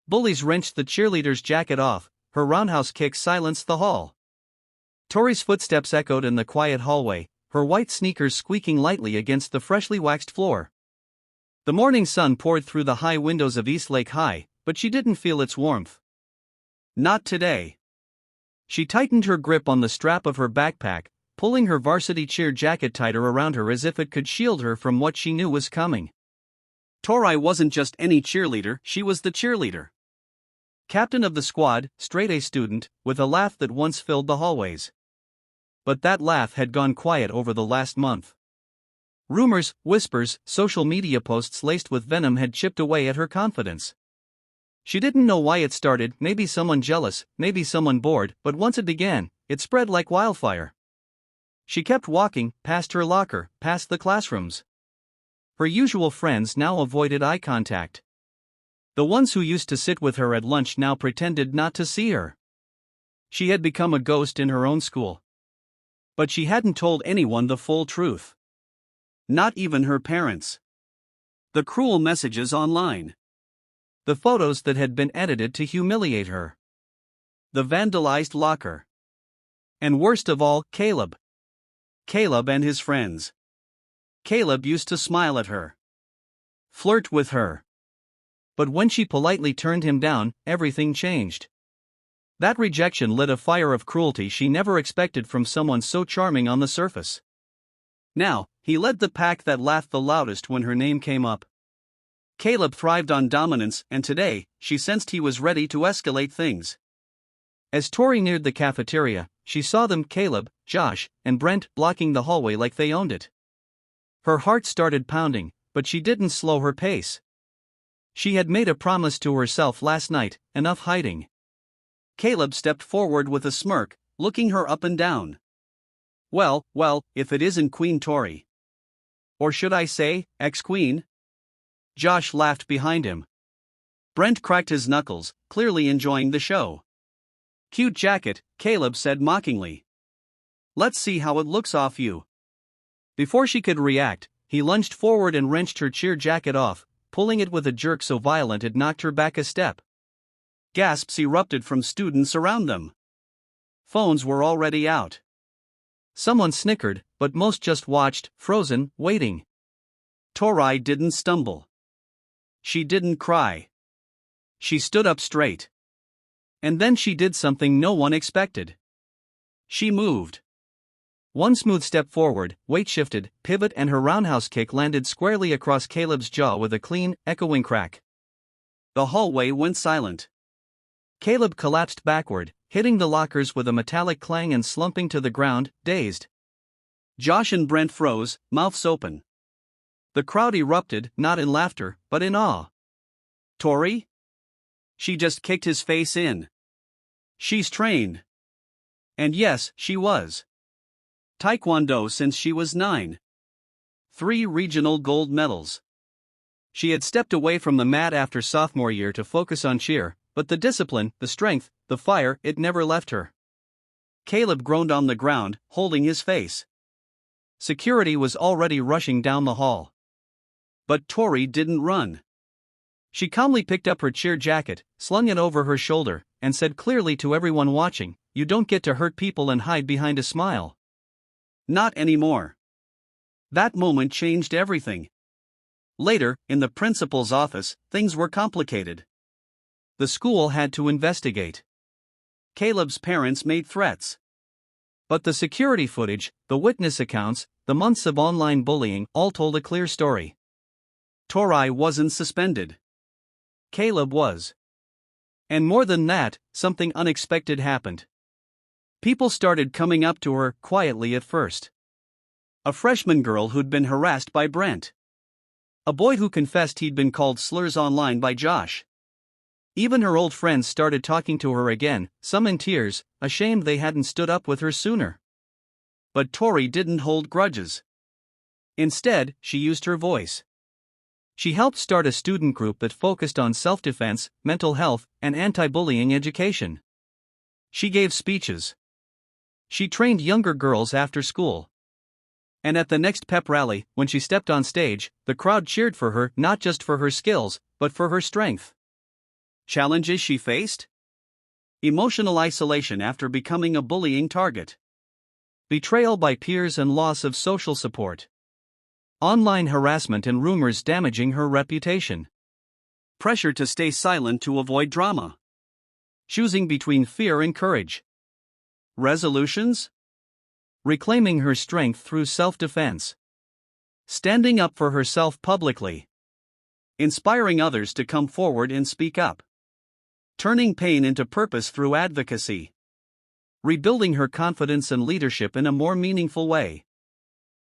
Bullies wrenched the cheerleader's jacket off, her roundhouse kick silenced the hall. Tori's footsteps echoed in the quiet hallway, her white sneakers squeaking lightly against the freshly waxed floor. The morning sun poured through the high windows of Eastlake High, but she didn't feel its warmth. Not today. She tightened her grip on the strap of her backpack, pulling her varsity cheer jacket tighter around her as if it could shield her from what she knew was coming. Tori wasn't just any cheerleader, she was the cheerleader. Captain of the squad, straight-A student, with a laugh that once filled the hallways. But that laugh had gone quiet over the last month. Rumors, whispers, social media posts laced with venom had chipped away at her confidence. She didn't know why it started, maybe someone jealous, maybe someone bored, but once it began, it spread like wildfire. She kept walking, past her locker, past the classrooms. Her usual friends now avoided eye contact. The ones who used to sit with her at lunch now pretended not to see her. She had become a ghost in her own school. But she hadn't told anyone the full truth. Not even her parents. The cruel messages online. The photos that had been edited to humiliate her. The vandalized locker. And worst of all, Caleb. Caleb and his friends. Caleb used to smile at her. Flirt with her. But when she politely turned him down, everything changed. That rejection lit a fire of cruelty she never expected from someone so charming on the surface. Now, he led the pack that laughed the loudest when her name came up. Caleb thrived on dominance, and today, she sensed he was ready to escalate things. As Tori neared the cafeteria, she saw them, Caleb, Josh, and Brent, blocking the hallway like they owned it. Her heart started pounding, but she didn't slow her pace. She had made a promise to herself last night, enough hiding. Caleb stepped forward with a smirk, looking her up and down. Well, if it isn't Queen Tori. Or should I say, ex-queen? Josh laughed behind him. Brent cracked his knuckles, clearly enjoying the show. Cute jacket, Caleb said mockingly. Let's see how it looks off you. Before she could react, he lunged forward and wrenched her cheer jacket off, pulling it with a jerk so violent it knocked her back a step. Gasps erupted from students around them. Phones were already out. Someone snickered, but most just watched, frozen, waiting. Tori didn't stumble. She didn't cry. She stood up straight. And then she did something no one expected. She moved. One smooth step forward, weight shifted, pivot, and her roundhouse kick landed squarely across Caleb's jaw with a clean, echoing crack. The hallway went silent. Caleb collapsed backward, hitting the lockers with a metallic clang and slumping to the ground, dazed. Josh and Brent froze, mouths open. The crowd erupted, not in laughter, but in awe. Tori? She just kicked his face in. She's trained. And yes, she was. Taekwondo since she was 9. 3 regional gold medals. She had stepped away from the mat after sophomore year to focus on cheer, but the discipline, the strength, the fire, it never left her. Caleb groaned on the ground, holding his face. Security was already rushing down the hall. But Tori didn't run. She calmly picked up her cheer jacket, slung it over her shoulder, and said clearly to everyone watching, "You don't get to hurt people and hide behind a smile. Not anymore." That moment changed everything. Later, in the principal's office, things were complicated. The school had to investigate. Caleb's parents made threats. But the security footage, the witness accounts, the months of online bullying all told a clear story. Tori wasn't suspended. Caleb was. And more than that, something unexpected happened. People started coming up to her, quietly at first. A freshman girl who'd been harassed by Brent. A boy who confessed he'd been called slurs online by Josh. Even her old friends started talking to her again, some in tears, ashamed they hadn't stood up with her sooner. But Tori didn't hold grudges. Instead, she used her voice. She helped start a student group that focused on self-defense, mental health, and anti-bullying education. She gave speeches. She trained younger girls after school. And at the next pep rally, when she stepped on stage, the crowd cheered for her not just for her skills, but for her strength. Challenges she faced: emotional isolation after becoming a bullying target, betrayal by peers and loss of social support, online harassment and rumors damaging her reputation, pressure to stay silent to avoid drama, choosing between fear and courage. Resolutions: reclaiming her strength through self-defense, standing up for herself publicly, inspiring others to come forward and speak up, turning pain into purpose through advocacy, rebuilding her confidence and leadership in a more meaningful way.